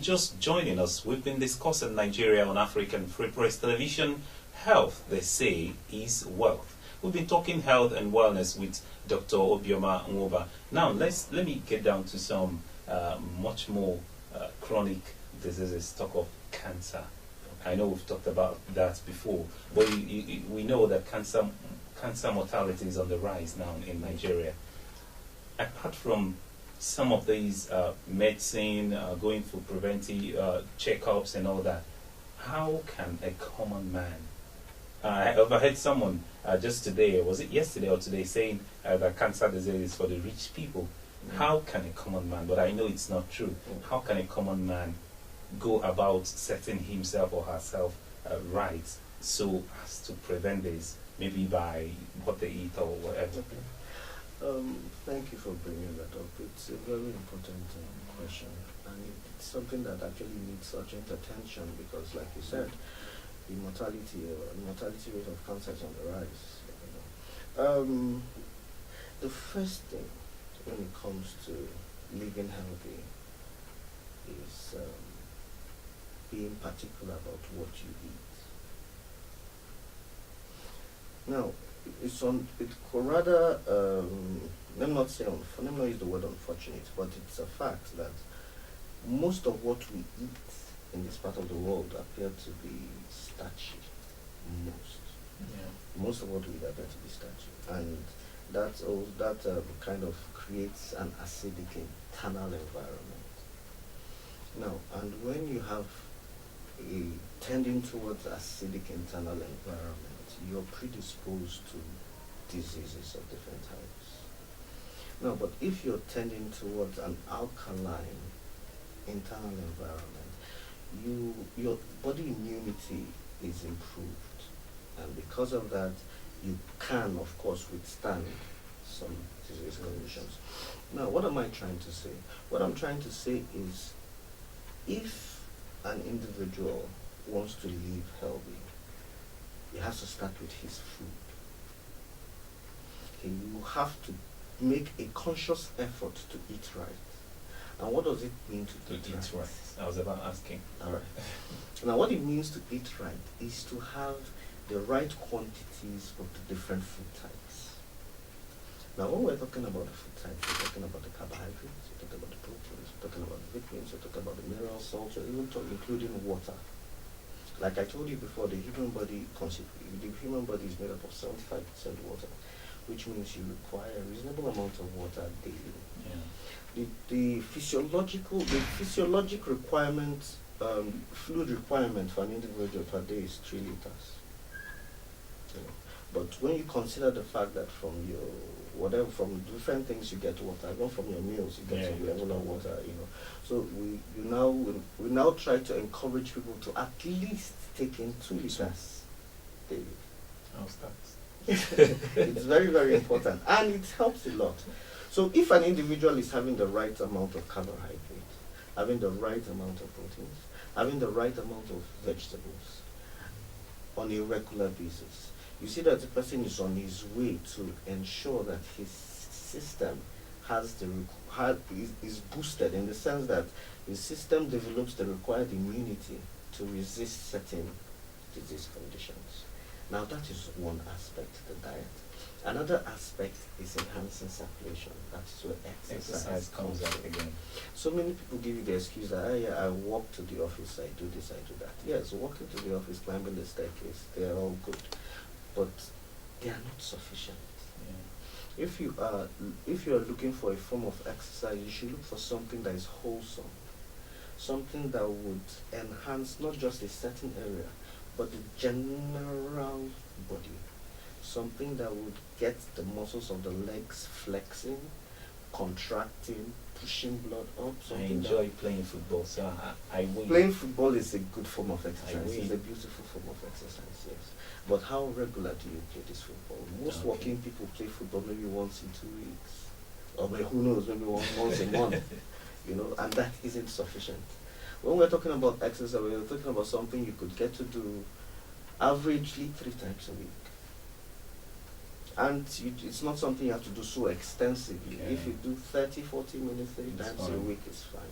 just joining us, we've been discussing Nigeria on African Free Press Television. Health, they say, is wealth. We've been talking health and wellness with Dr. Obioma Nwuba. Now, let me get down to some much more chronic diseases. Talk of cancer. I know we've talked about that before, but we know that cancer mortality is on the rise now in Nigeria. Apart from some of these medicine, going for preventive checkups and all that, how can a common man? I overheard someone just today, was it yesterday or today, saying that cancer disease is for the rich people. How can a common man, but I know it's not true, how can a common man go about setting himself or herself right so as to prevent this, maybe by what they eat or whatever? Thank you for bringing that up. It's a very important question, and it's something that actually needs urgent attention because, like you said, the mortality rate of cancer is on the rise. The first thing when it comes to living healthy is being particular about what you eat. Now, let me not use the word unfortunate, but it's a fact that most of what we eat in this part of the world appear to be starchy. Most of what we eat appear to be starchy, and that kind of creates an acidic internal environment. Now, and when you have a tending towards acidic internal environment, you're predisposed to diseases of different types. Now, but if you're tending towards an alkaline internal environment, your body immunity is improved, and because of that, you can, of course, withstand some disease conditions. Now, what am I trying to say? What I'm trying to say is, if an individual wants to live healthy, he has to start with his food. You have to make a conscious effort to eat right. And what does it mean to eat right? I was about asking. All right. Now, what it means to eat right is to have the right quantities of the different food types. Now, when we're talking about the food types, we're talking about the carbohydrates, we're talking about the proteins, we're talking about the vitamins, we're talking about the mineral salts, we're even including water. Like I told you before, the human body is made up of 75% water, which means you require a reasonable amount of water daily. The physiologic requirement, fluid requirement for an individual per day is 3 liters. But when you consider the fact that from different things you get water, even from your meals you get some level of water, So we now try to encourage people to at least take in 2 liters daily. I'll start. It's very, very important, and it helps a lot. So if an individual is having the right amount of carbohydrates, having the right amount of proteins, having the right amount of vegetables on a regular basis, you see that the person is on his way to ensure that his system is boosted, in the sense that his system develops the required immunity to resist certain disease conditions. Now, that is one aspect, the diet. Another aspect is enhancing circulation. That's where exercise comes out again. So many people give you the excuse that I walk to the office, I do this, I do that. Yes, walking to the office, climbing the staircase, they are all good, but they are not sufficient. If you are looking for a form of exercise, you should look for something that is wholesome, something that would enhance not just a certain area, but the general body. Something that would get the muscles of the legs flexing, contracting, pushing blood up. I enjoy playing football, so I will. Playing football is a good form of exercise. It's a beautiful form of exercise, yes. But how regular do you play this football? Most working people play football maybe once in 2 weeks, or maybe, who knows, maybe once a month. And that isn't sufficient. When we're talking about exercise, we're talking about something you could get to do averagely 3 times a week. And it's not something you have to do so extensively. If you do 30, 40 minutes 3 times a week, it's fine.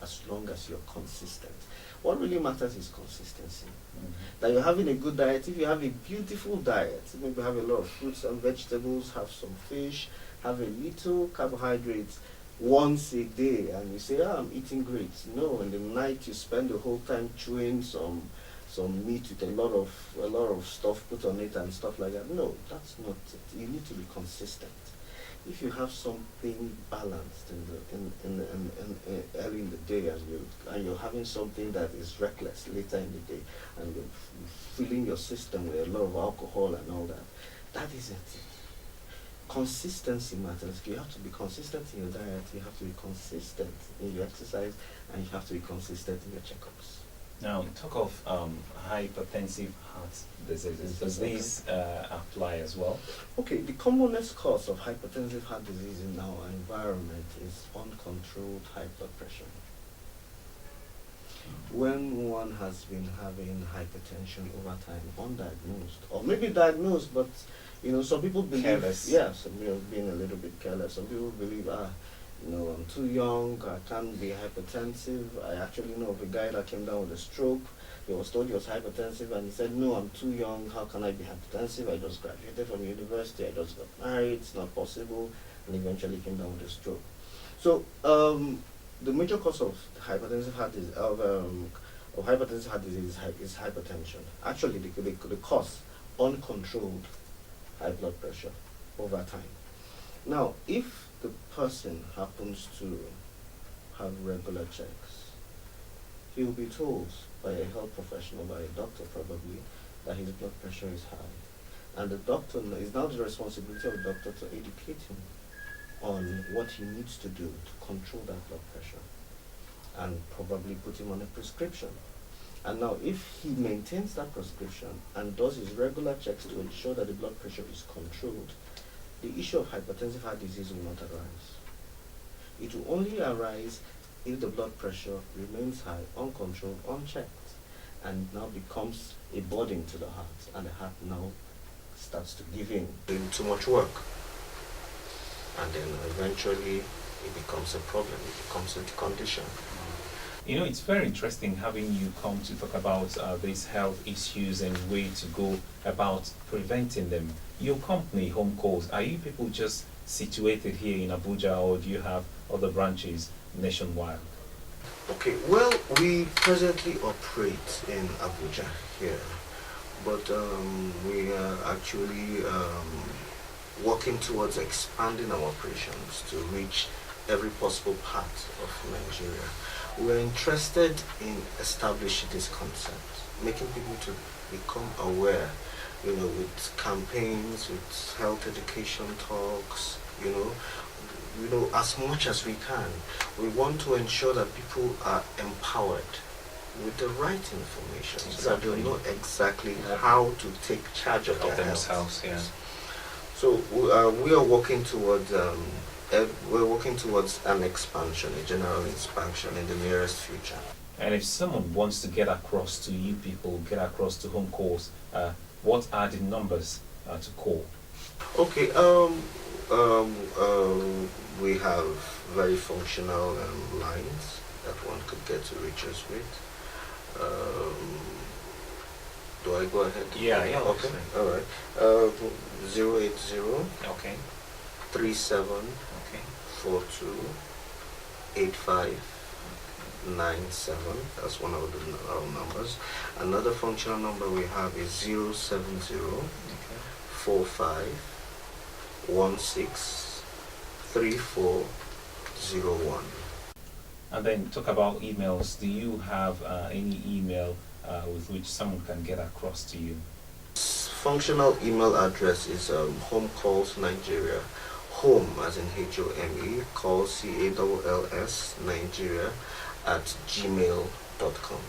as long as you're consistent. What really matters is consistency. Mhm. That you're having a good diet. If you have a beautiful diet, maybe have a lot of fruits and vegetables, have some fish, have a little carbohydrates once a day, and you say, I'm eating great. No, in the night you spend the whole time chewing some meat with a lot of stuff put on it and stuff like that. No, that's not it. You need to be consistent. If you have something balanced in early in the day, and you're having something that is reckless later in the day, and you're filling your system with a lot of alcohol and all that, that isn't it. Consistency matters. You have to be consistent in your diet, you have to be consistent in your exercise, and you have to be consistent in your checkups. Now, talk of hypertensive heart diseases. Does these apply as well? Okay, the commonest cause of hypertensive heart disease in our environment is uncontrolled high blood pressure. When one has been having hypertension over time, undiagnosed, or maybe diagnosed, but some people believe, careless. Being a little bit careless. Some people believe, I'm too young, I can't be hypertensive. I actually know of a guy that came down with a stroke. He was told he was hypertensive, and he said, no, I'm too young, how can I be hypertensive? I just graduated from university, I just got married, it's not possible, and eventually came down with a stroke. So, the major cause of hypertensive heart disease, is hypertension. Actually, the cause, uncontrolled high blood pressure over time. Now, if the person happens to have regular checks, he will be told by a health professional, by a doctor probably, that his blood pressure is high. And the doctor is now the responsibility of the doctor to educate him on what he needs to do to control that blood pressure, and probably put him on a prescription. And now, if he maintains that prescription and does his regular checks to ensure that the blood pressure is controlled, the issue of hypertensive heart disease will not arise. It will only arise if the blood pressure remains high, uncontrolled, unchecked, and now becomes a burden to the heart, and the heart now starts to give in, doing too much work. And then eventually it becomes a problem, it becomes a condition. It's very interesting having you come to talk about these health issues and way to go about preventing them. Your company, Home Calls, are you people just situated here in Abuja, or do you have other branches nationwide? Okay, well, we presently operate in Abuja here, but we are actually working towards expanding our operations to reach every possible part of Nigeria. We're interested in establishing this concept, making people to become aware, with campaigns, with health education talks, as much as we can. We want to ensure that people are empowered with the right information, so that they know exactly how to take charge of their themselves. health. Yeah. So we are working towards an expansion, a general expansion in the nearest future. And if someone wants to get across to you people, get across to Home Calls, what are the numbers to call? Okay, we have very functional lines that one could get to reach us with. Do I go ahead? Yeah. Okay, all right. 080. Okay. 37. Okay. 42 8597. That's one of our numbers. Another functional number we have is 070 45 16 3401. And then talk about emails. Do you have any email with which someone can get across to you? Functional email address is Home Calls Nigeria. Home as in HOME, calls CALLS Nigeria @gmail.com.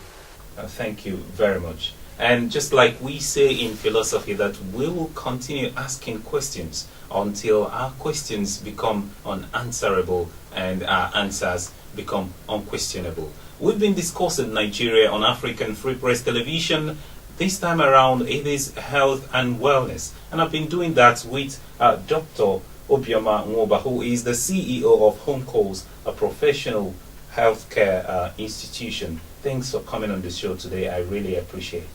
Thank you very much. And just like we say in philosophy that we will continue asking questions until our questions become unanswerable and our answers become unquestionable. We've been discussing Nigeria on African Free Press Television. This time around it is health and wellness, and I've been doing that with Dr. Obioma Nwuba, who is the CEO of Home Calls, a professional healthcare institution. Thanks for coming on the show today. I really appreciate it.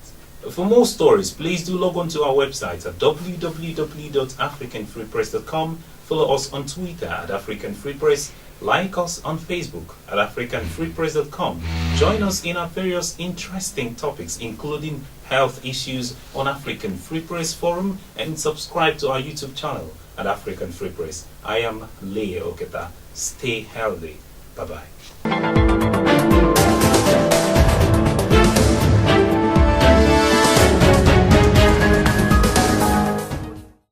For more stories, please do log on to our website at www.africanfreepress.com. Follow us on Twitter at African Free Press. Like us on Facebook at africanfreepress.com. Join us in our various interesting topics, including health issues on African Free Press Forum, and subscribe to our YouTube channel at African Free Press. I am Leo Oketa. Stay healthy. Bye-bye.